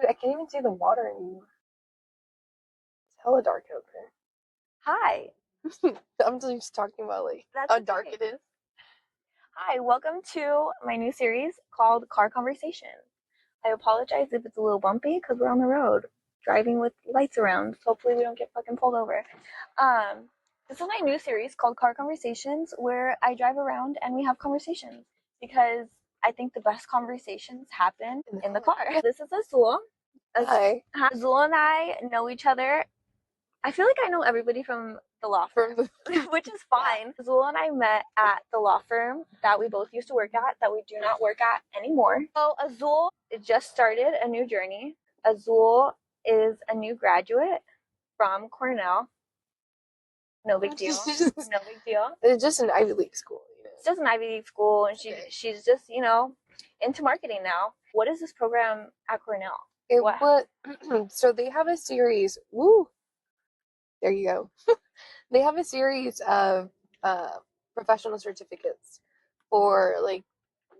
Dude, I can't even see the water anymore. It's hella dark out Hi, there. I'm just talking about like that's how dark okay. it is. Hi, welcome to my new series called Car Conversation. I apologize if it's a little bumpy because we're on the road driving with lights around. So hopefully we don't get fucking pulled over. Um, this is my new series called Car Conversations where I drive around and we have conversations because I think the best conversations happen In the in the car. car. This is Azul. Hi. Azul and I know each other. I feel like I know everybody from the law From firm, the which is yeah. fine. Azul and I met at the law firm that we both used to work at, that we do not work at anymore. So Azul just started a new journey. Azul is a new graduate from Cornell. No big deal. No big deal. It's just an Ivy League school, It's just an Ivy League school, and Okay. she's just into marketing now. What is this program at Cornell? It What? was so they have a series. Woo! There you go. They have a series of uh, professional certificates for like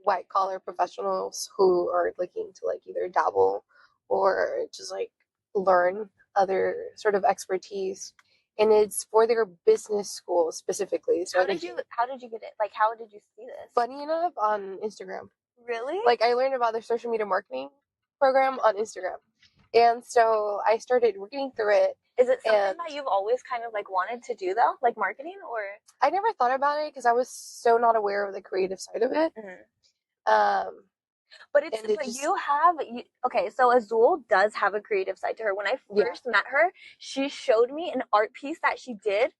white collar professionals who are looking to like either dabble or just like learn other sort of expertise. And it's for their business school specifically. So How did you get it? Like, how did you see this? funny enough, on Instagram. Really? Like I learned about their social media marketing program on Instagram. And so I started reading through it. Is it something And that you've always kind of like wanted to do though, like marketing or? I never thought about it because I was so not aware of the creative side of it. Mhm. Um, But it's and it but just, okay. So Azul does have a creative side to her. When I yeah, first met her, she showed me an art piece that she did.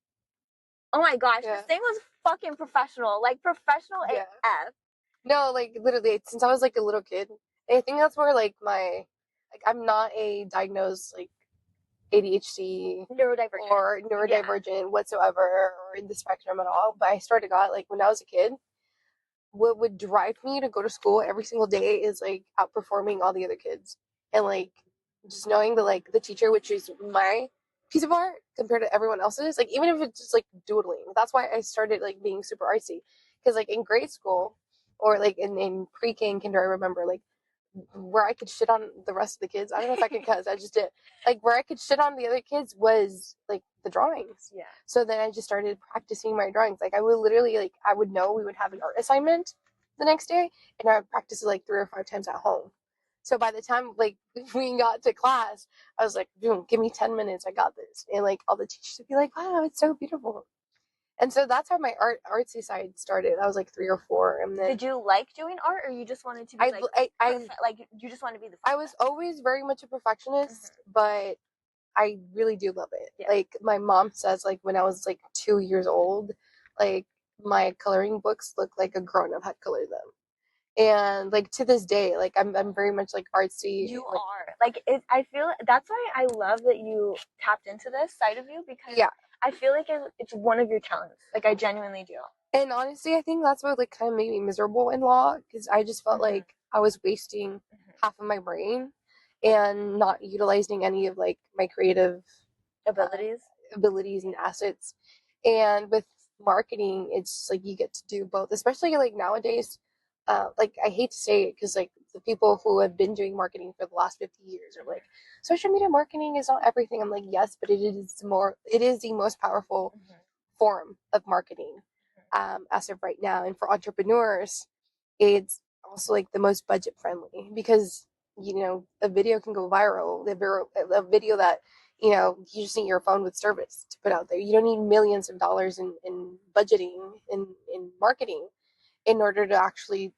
Oh my gosh, this yeah, thing was fucking professional, like professional yeah. AF. No, like literally, since I was like a little kid, and I think that's where like like I'm not a diagnosed like ADHD Neurodivergent. or Yeah. neurodivergent whatsoever or in the spectrum at all. But I swear to God, like when I was a kid, what would drive me to go to school every single day is like outperforming all the other kids and like just knowing that like the teacher would choose my piece of art compared to everyone else's, like even if it's just like doodling. That's why I started like being super artsy, because like in grade school or like in pre-k and kinder, I remember like where I could shit on the rest of the kids. I don't know if I could cuss, I just did. Like where I could shit on the other kids was like the drawings. Yeah. So then I just started practicing my drawings. Like I would literally like I would know we would have an art assignment the next day, and I would practice it like 3 or 5 times at home. So by the time like we got to class, I was like, boom, give me 10 minutes, I got this. And like all the teachers would be like, wow, it's so beautiful. And so that's how my artsy side started. I was like 3 or 4, and then Did you like doing art, or you just wanted to be I like I like you just want to be the I front was desk? always very much a perfectionist, Mhm. but I really do love it. Yeah. Like my mom says, like when I was like 2 years old, like my coloring books look like a grown up had colored them. And like to this day, like I'm very much like artsy. You Like are like it. I feel that's why I love that you tapped into this side of you because yeah. I feel like it's one of your talents. Like I genuinely do. And honestly, I think that's what like kind of made me miserable in law, because I just felt Hmm. like I was wasting Hmm. half of my brain and not utilizing any of like my creative uh, Abilities. abilities and assets. And with marketing, it's like you get to do both, especially like nowadays. Like I hate to say it because like the people who have been doing marketing for the last 50 years are like, social media marketing is not everything. I'm like, yes, but it is the most powerful Hmm. form of marketing as of right now. And for entrepreneurs, it's also like the most budget friendly because a video can go viral. A video that you just need your phone with service to put out there. You don't need millions of dollars in budgeting in marketing in order to actually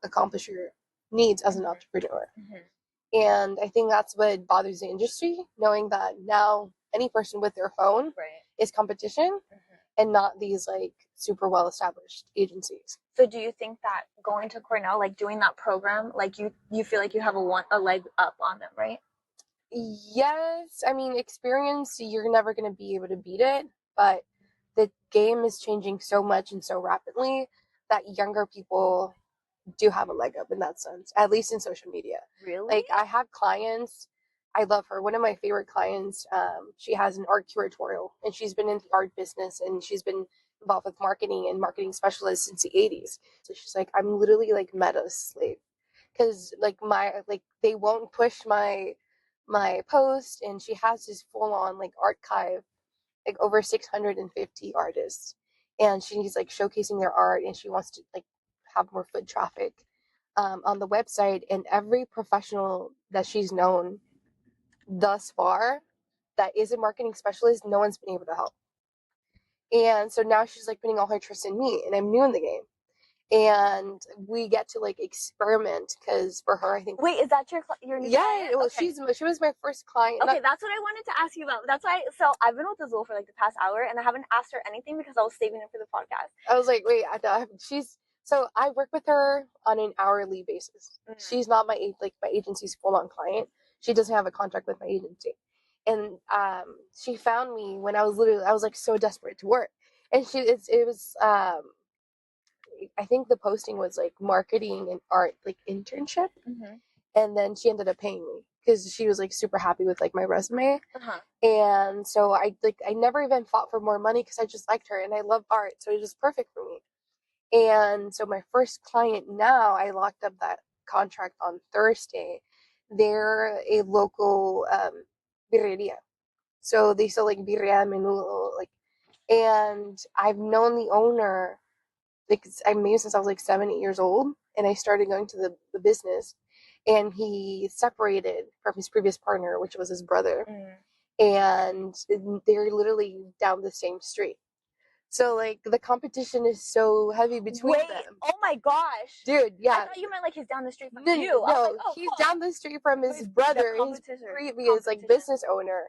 accomplish your needs as an Hmm. entrepreneur. Hmm. And I think that's what bothers the industry, knowing that now any person with their phone Right. is competition Hmm. and not these like super well established agencies. So do you think that going to Cornell, like doing that program, like you feel like you have a leg up on them, right? Yes, I mean, experience, you're never going to be able to beat it, but the game is changing so much and so rapidly that younger people do have a leg up in that sense, at least in social media. Really? Like, I have clients, I love her. One of my favorite clients, she has an art curatorial, and she's been in the art business, and she's been involved with marketing and marketing specialists since the 80s. So she's like, I'm literally like Meta's slave. because like they won't push my post, and she has this full on like archive, like over 650 artists, and she's like showcasing their art, and she wants to like have more foot traffic on the website. And every professional that she's known thus far that is a marketing specialist, no one's been able to help. And so now she's like putting all her trust in me, and I'm new in the game. And we get to like experiment, because for her, I think. Wait, is that your new client? Well, okay. she was my first client. Okay, that's what I wanted to ask you about. That's why. So I've been with AZUL for like the past hour, and I haven't asked her anything because I was saving it for the podcast. I was like, wait, so I work with her on an hourly basis. She's not my agency's full on client. She doesn't have a contract with my agency. And she found me when I was like so desperate to work. And it was I think the posting was like marketing and art like internship. And then she ended up paying me because she was like super happy with like my resume. And so I never even fought for more money because I just liked her and I love art, so it was just perfect for me. And so my first client now, I locked up that contract on Thursday. They're a local birreria, so they sell like birria, menudo, like. And I've known the owner, like I made since I was like 7, 8 years old, and I started going to the business. And he separated from his previous partner, which was his brother, and they're literally down the same street. So like the competition is so heavy between them. Oh my gosh, dude! Yeah, I thought you meant like he's down the street from you. No, like, oh, he's down the street from his brother, his previous like business owner.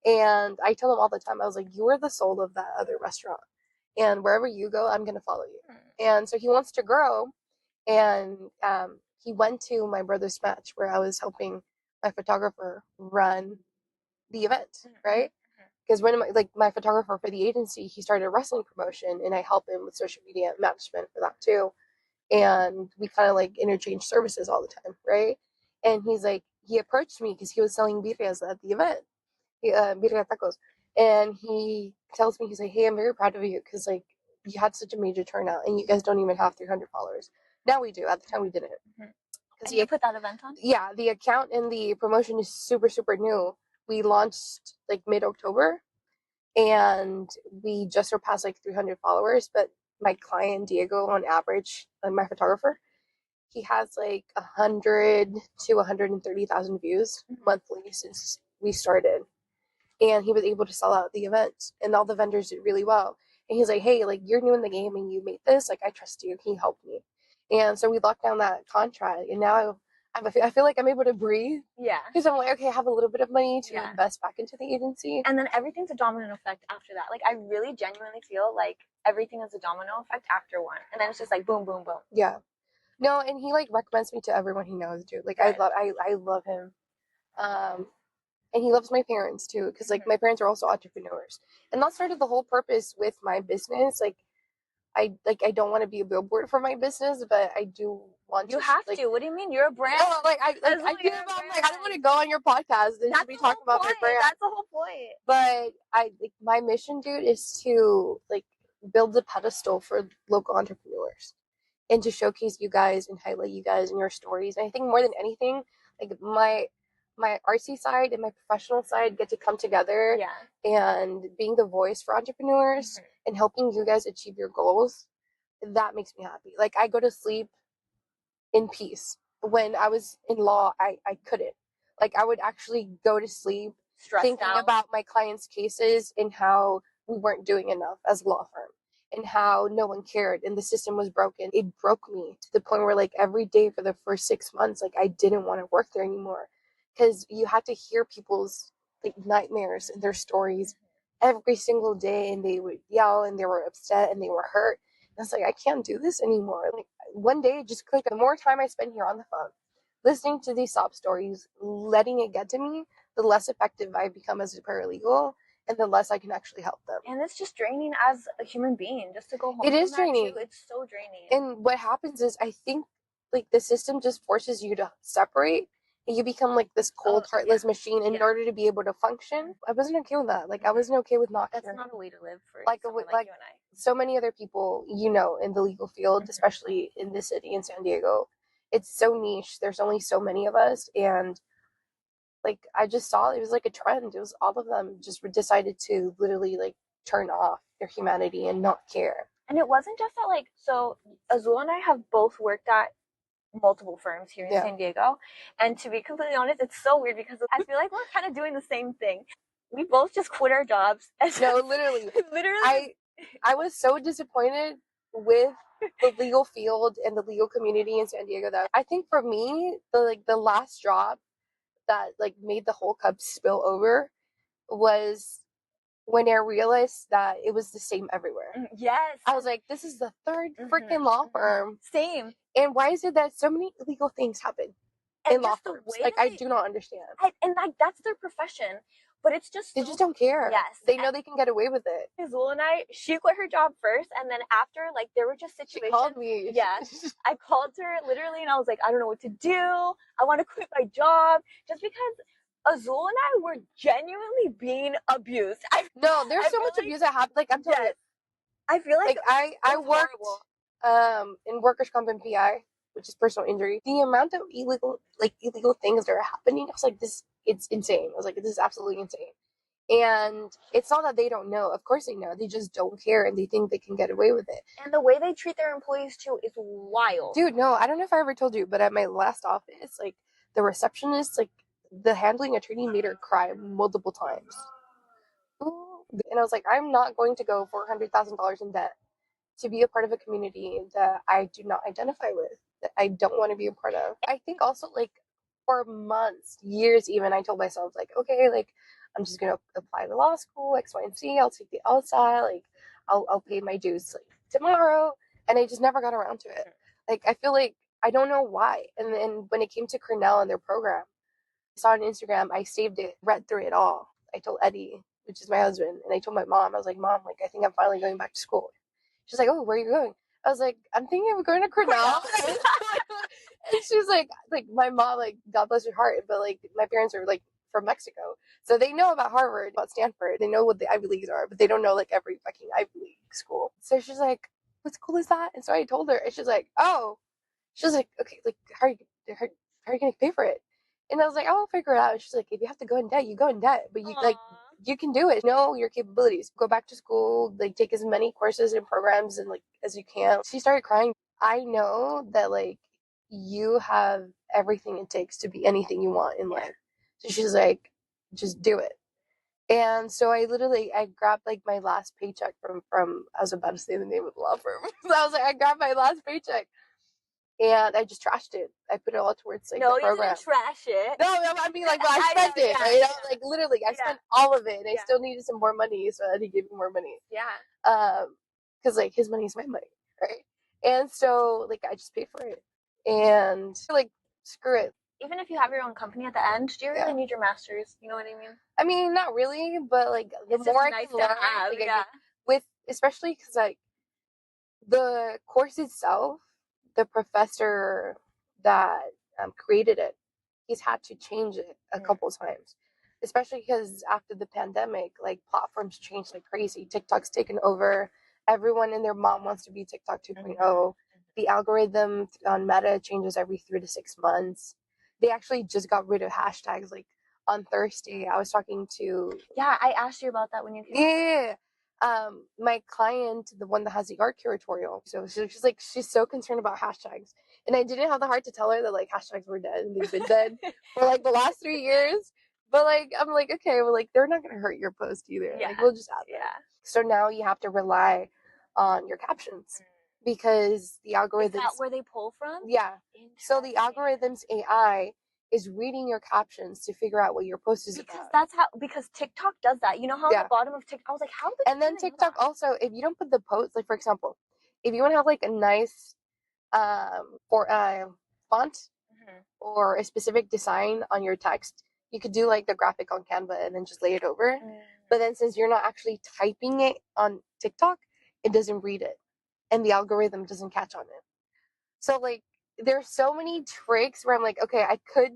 And I tell him all the time, I was like, you are the soul of that other restaurant, and wherever you go, I'm gonna follow you. And so he wants to grow, and he went to my brother's match where I was helping my photographer run the event, right? Because when my photographer for the agency, he started a wrestling promotion, and I help him with social media management for that too. And we kind of like interchange services all the time, right? And he approached me because he was selling birrias at the event, birria tacos, and he tells me, he's like, hey, I'm very proud of you because like you had such a major turnout, and you guys don't even have 300 followers. Now we do. At the time, we didn't. And you put that event on? Yeah, the account and the promotion is super, super new. We launched like mid-October, and we just surpassed like 300 followers. But my client Diego, on average, my photographer, he has like 100 to 130,000 views monthly since we started. And he was able to sell out the event, and all the vendors did really well. And he's like, hey, like you're new in the game and you made this, like I trust you, can you help me? And so we locked down that contract, and now I feel like I'm able to breathe. Yeah. Because I'm like, okay, I have a little bit of money to invest back into the agency. And then everything's a domino effect after that. Like I really genuinely feel like everything is a domino effect after one. And then it's just like boom, boom, boom. Yeah. No, and he like recommends me to everyone he knows, dude. Like I love him. And he loves my parents too, because like my parents are also entrepreneurs. And that started the whole purpose with my business. Like I don't want to be a billboard for my business, but I do want to. You have to. What do you mean? You're a brand. No, like I do. I'm like, I don't want to go on your podcast and just be talking about my brand. That's the whole point. But my mission, dude, is to like build a pedestal for local entrepreneurs, and to showcase you guys and highlight you guys and your stories. And I think more than anything, like my artsy side and my professional side get to come together. And being the voice for entrepreneurs and helping you guys achieve your goals, that makes me happy. Like I go to sleep in peace. When I was in law, I couldn't. Like I would actually go to sleep thinking about my clients' cases and how we weren't doing enough as a law firm, and how no one cared and the system was broken. It broke me to the point where like every day for the first 6 months, like I didn't want to work there anymore, because you had to hear people's like nightmares and their stories every single day, and they would yell and they were upset and they were hurt. And I was like, I can't do this anymore. Like one day it just clicked. The more time I spend here on the phone listening to these sob stories, letting it get to me, the less effective I become as a paralegal, and the less I can actually help them. And it's just draining as a human being just to go home. It is draining. It's so draining. And what happens is, I think like the system just forces you to separate, and you become like this cold, heartless machine in order to be able to function. I wasn't okay with that. Like I wasn't okay with not. That's not a way to live for like someone like you and I. So many other people, in the legal field, especially in this city in San Diego, it's so niche. There's only so many of us, and like I just saw it was like a trend. It was all of them just decided to literally like turn off their humanity and not care. And it wasn't just that, like, so Azul and I have both worked at multiple firms here in San Diego. And to be completely honest, it's so weird because I feel like we're kind of doing the same thing. We both just quit our jobs. No, literally. Literally. I was so disappointed with the legal field and the legal community in San Diego that I think for me, the last job that like made the whole cup spill over was when I realized that it was the same everywhere. Yes. I was like, this is the third freaking law firm. Same. And why is it that so many illegal things happen in law firms? Like, I do not understand. And like, that's their profession. But it's just they just don't care. Yes. They know they can get away with it. Azul and I, she quit her job first, and then after, like, there were just situations. She called me. Yeah. I called her literally, and I was like, I don't know what to do. I want to quit my job. Just because Azul and I were genuinely being abused. No, there's so much abuse that happens. Like, I'm telling you. I feel like I worked in workers' comp and PI, which is personal injury. The amount of illegal things that are happening, I was like, it's insane. I was like, this is absolutely insane. And it's not that they don't know. Of course they know. They just don't care and they think they can get away with it. And the way they treat their employees too is wild. Dude, no, I don't know if I ever told you, but at my last office, like the receptionist, like the handling attorney made her cry multiple times. And I was like, I'm not going to go $400,000 in debt to be a part of a community that I do not identify with, that I don't want to be a part of. I think also, like, for months, years even, I told myself, like, okay, like, I'm just going to apply to law school, X, Y, and Z. I'll take the LSAT, like, I'll pay my dues, like, tomorrow. And I just never got around to it. Like, I feel like, I don't know why. And then when it came to Cornell and their program, I saw it on Instagram, I saved it, read through it all. I told Eddie, which is my husband, and I told my mom, I was like, Mom, like, I think I'm finally going back to school. She's like, oh, where are you going? I was like, I'm thinking of going to Cornell. And she was like, my mom, like, God bless her heart, but like my parents are like from Mexico, so they know about Harvard, about Stanford. They know what the Ivy Leagues are, but they don't know like every fucking Ivy League school. So she's like, what school is that? And so I told her, and she's like, oh, she's like, okay, like how are you gonna pay for it? And I was like, I'll figure it out. And she's like, if you have to go in debt, you go in debt, but you like you can do it. Know your capabilities. Go back to school, like take as many courses and programs and like as you can. She started crying. I know that like you have everything it takes to be anything you want in life. So she's like, just do it. And so I grabbed like my last paycheck from I was about to say the name of the law firm. So I was like, I grabbed my last paycheck and I just trashed it. I put it all towards like the program. No, you didn't trash it. No, I mean like, but I spent it. Yeah, you know, like literally, I spent all of it, and I still needed some more money, so I had to give him more money. Yeah. Because like his money is my money, right? And so like I just paid for it, and like screw it. Even if you have your own company at the end, do you really need your master's? You know what I mean? I mean, not really, but like the it's more I nice can learn, have, like, with especially because like the course itself, the professor that created it, he's had to change it a couple times, especially because after the pandemic, like platforms changed like crazy. TikTok's taken over. Everyone and their mom wants to be TikTok 2.0. The algorithm on Meta changes every 3 to 6 months. They actually just got rid of hashtags. Like on Thursday, I was talking to. Yeah, I asked you about that when you came. Yeah. My client, the one that has the art curatorial, so she's so concerned about hashtags, and I didn't have the heart to tell her that like hashtags were dead and they've been dead for like the last 3 years. But like I'm like, okay, well, like they're not gonna hurt your post either. Yeah. Like we'll just add them. Yeah. So now you have to rely on your captions because the algorithms. Is that where they pull from? Yeah. So the algorithms AI is reading your captions to figure out what your post is about. Because TikTok does that. You know how at the bottom of TikTok, I was like, how did And then TikTok also, if you don't put the post, like for example, if you want to have like a nice font or a specific design on your text, you could do like the graphic on Canva and then just lay it over. But then since you're not actually typing it on TikTok, it doesn't read it and the algorithm doesn't catch on it. So like there's so many tricks where I'm like, okay, I could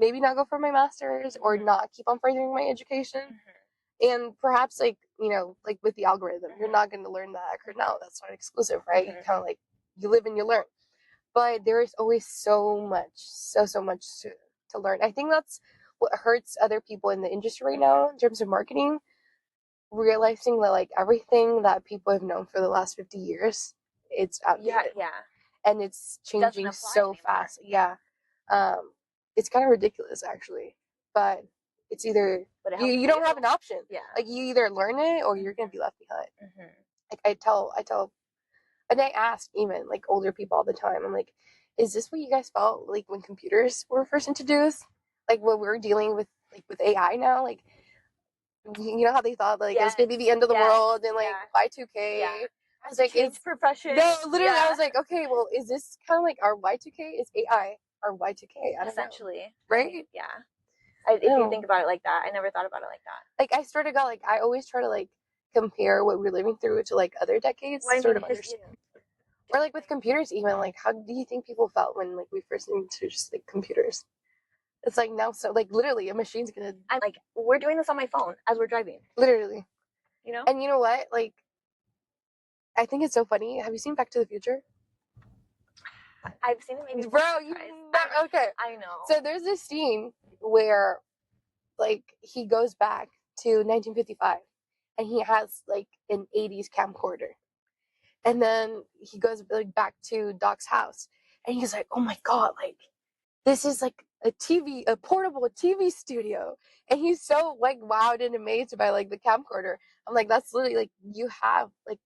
maybe not go for my master's or not keep on furthering my education. And perhaps like, you know, like with the algorithm, you're not going to learn that at Cornell. That's not exclusive, right? You kind of like, you live and you learn. but there is always so much to learn. I think that's what hurts other people in the industry right now in terms of marketing, realizing that like everything that people have known for the last 50 years, it's outdated. Yeah. And it's changing so anymore. fast. Yeah. It's kind of ridiculous actually, but it's either you don't have an option. Yeah. Like you either learn it or you're gonna be left behind. Like I tell, and I ask even like older people all the time. I'm like, is this what you guys felt like when computers were first introduced? Like what we're dealing with, like with AI now, like you know how they thought like it's gonna be the end of the world and like Y2K. Yeah. I was like, Change profession. No, literally, I was like, okay, well, is this kind of like our Y2K? Is AI our Y2K? I don't Essentially. know. Right? Yeah. If you think about it like that, I never thought about it like that. Like, I swear to God, like, I always try to, like, compare what we're living through to, like, other decades to sort of understand. Or, like, with computers even, like, how do you think people felt when, like, we first introduced, like, computers? It's like now, so, like, literally, a machine's gonna... I'm like, we're doing this on my phone as we're driving. Literally. You know? And you know what? Like, I think it's so funny. Have you seen Back to the Future? I've seen it maybe. Bro, okay. I know. So there's this scene where, like, he goes back to 1955 and he has, like, an 80s camcorder. And then he goes, like, back to Doc's house and he's like, oh my God, like, this is, like, a portable TV studio. And he's so, like, wowed and amazed by, like, the camcorder. I'm like, that's literally, like, you have, like,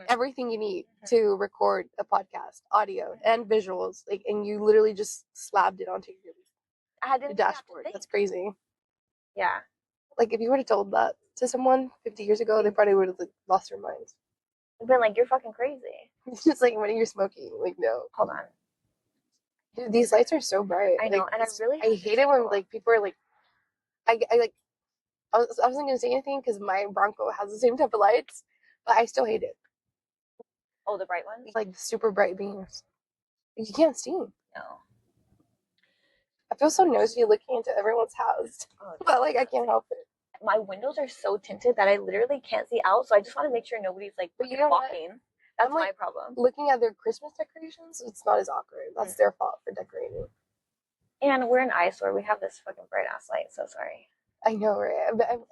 everything you need to record a podcast, audio and visuals, like, and you literally just slapped it onto your dashboard. That's crazy. Yeah. Like, if you would have told that to someone 50 years ago, they probably would have, like, lost their minds. They've been like, you're fucking crazy. It's just like, when you're smoking, like, no. Hold on. Dude, these lights are so bright. I know, like, and I hate it when, like, people are like, I wasn't gonna say anything because my Bronco has the same type of lights, but I still hate it. Oh, the bright ones? Like, super bright beams. You can't see. No. I feel so nosy looking into everyone's house, but like I can't help it. My windows are so tinted that I literally can't see out, so I just want to make sure nobody's like walking. That's my problem. Looking at their Christmas decorations, it's not as awkward. That's their fault for decorating. And we're an eyesore. We have this fucking bright ass light. So sorry. I know, right? But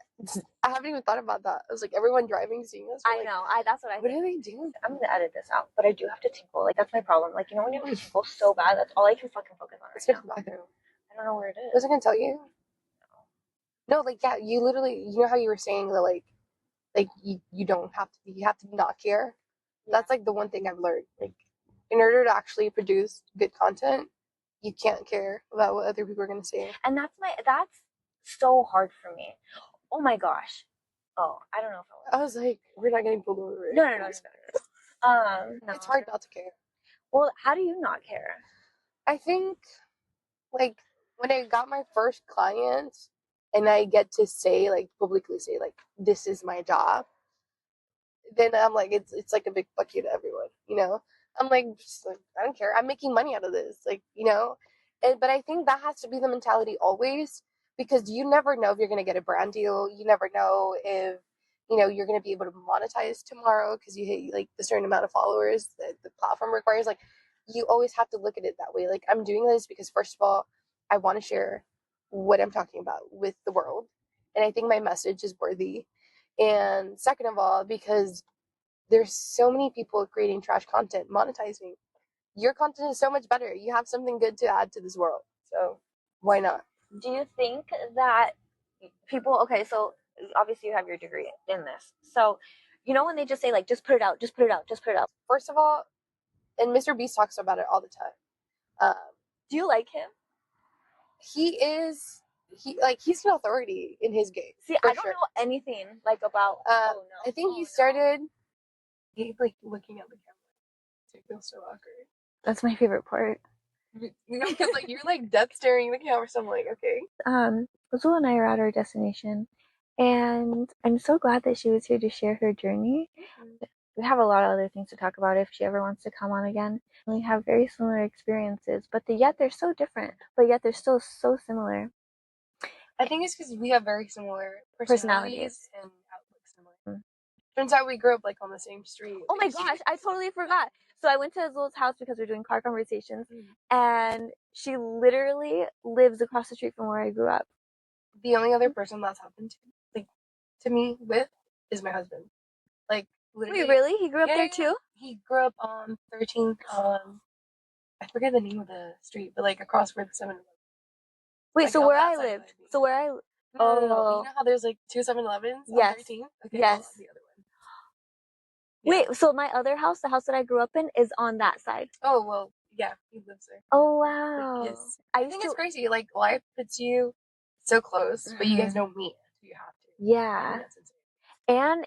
I haven't even thought about that. I was like, everyone driving, seeing us. I know. That's what I think. What are they doing? I'm gonna edit this out, but I do have to tinkle. Like that's my problem. Like you know when you have to tinkle so bad, that's all I can fucking focus on right now. I don't know where it is. Was I gonna tell you? No, like yeah, you literally, you know how you were saying that like you don't have to, you have to not care. Yeah. That's like the one thing I've learned. Like in order to actually produce good content, you can't care about what other people are gonna say. And that's so hard for me. Oh my gosh. Oh, I don't know if I was like, we're not getting pulled over. No. No. It's hard not to care. Well, how do you not care? I think, like, when I got my first client and I get to say, like, publicly say, like, this is my job, then I'm like, it's like a big fuck you to everyone, you know? I'm like, just like, I don't care. I'm making money out of this, like, you know? But I think that has to be the mentality always, because you never know if you're going to get a brand deal. You never know if, you know, you're going to be able to monetize tomorrow because you hit, like, the certain amount of followers that the platform requires. Like, you always have to look at it that way. Like, I'm doing this because, first of all, I want to share what I'm talking about with the world. And I think my message is worthy. And second of all, because there's so many people creating trash content, monetizing. Your content is so much better. You have something good to add to this world. So why not? Do you think that people, okay, so obviously you have your degree in this. So, you know when they just say, like, just put it out, just put it out, just put it out. First of all, and Mr. Beast talks about it all the time. Do you like him? He's an authority in his game. See, I don't know anything, like, about, I think he started, he's, like, looking at the camera. It feels so awkward. That's my favorite part. Because like you're like death staring at the camera, so I'm like, okay. AZUL and I are at our destination, and I'm so glad that she was here to share her journey. We have a lot of other things to talk about if she ever wants to come on again. We have very similar experiences, but yet they're so different, but yet they're still so similar. I think it's because we have very similar personalities and outlooks similar. Turns out we grew up like on the same street. Oh my gosh, I totally forgot. So I went to Azul's house because we're doing car conversations, and she literally lives across the street from where I grew up. The only other person that's happened to me with is my husband. Like, literally. Wait, really? He grew up there too? He grew up on 13th. I forget the name of the street, but like across where the 7-Eleven. Wait, like, so where I lived? So where I? No. Oh, You know how there's like 2 7-Elevens on yes, 13th? Okay, yes. well, the other one. Yeah. Wait, so my other house, the house that I grew up in, is on that side. Oh well, yeah, he lives there. Oh wow. Like I think it's crazy. Like life puts you so close, but you guys don't meet. You have to. Yeah. I think that's insane. And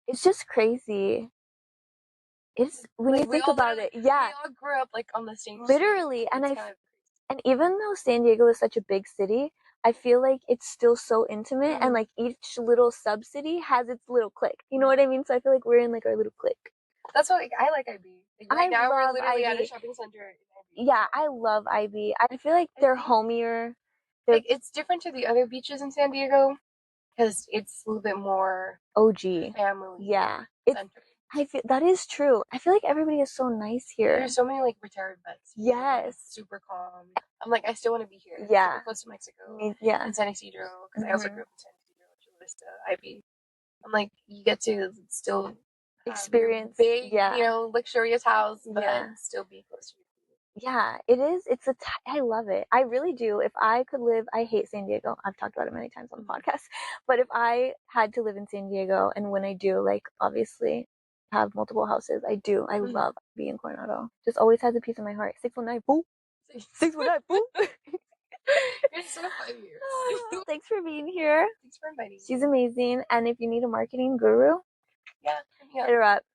it's just crazy. It's when Like, you think about it, yeah. We all grew up like on the same Literally, street. and even though San Diego is such a big city, I feel like it's still so intimate, and like each little sub city has its little clique. You know what I mean? So I feel like we're in like our little clique. That's what I like IB. Like, right now we're literally IB. at a shopping center in IB. Yeah, I love IB. I feel like they're homier. Like it's different to the other beaches in San Diego because it's a little bit more OG family. Yeah, centered. I feel that is true. I feel like everybody is so nice here. There's so many like retired vets. Yes. Super calm. I'm like, I still want to be here. Yeah. Super close to Mexico. Yeah. And San Ysidro, because I also grew up in San Ysidro, Chula Vista, IB. I'm like, you get to still experience big, luxurious house, but still be close to your people. Yeah, it is. I love it. I really do. If I could live, I hate San Diego. I've talked about it many times on the podcast. But if I had to live in San Diego, and when I do, like, obviously have multiple houses, I do. I love being in Coronado. Just always has a piece of my heart. 619, boo. 619, boo. You're so funny. Thanks for being here. Thanks for inviting me. She's amazing. And if you need a marketing guru, hit her up.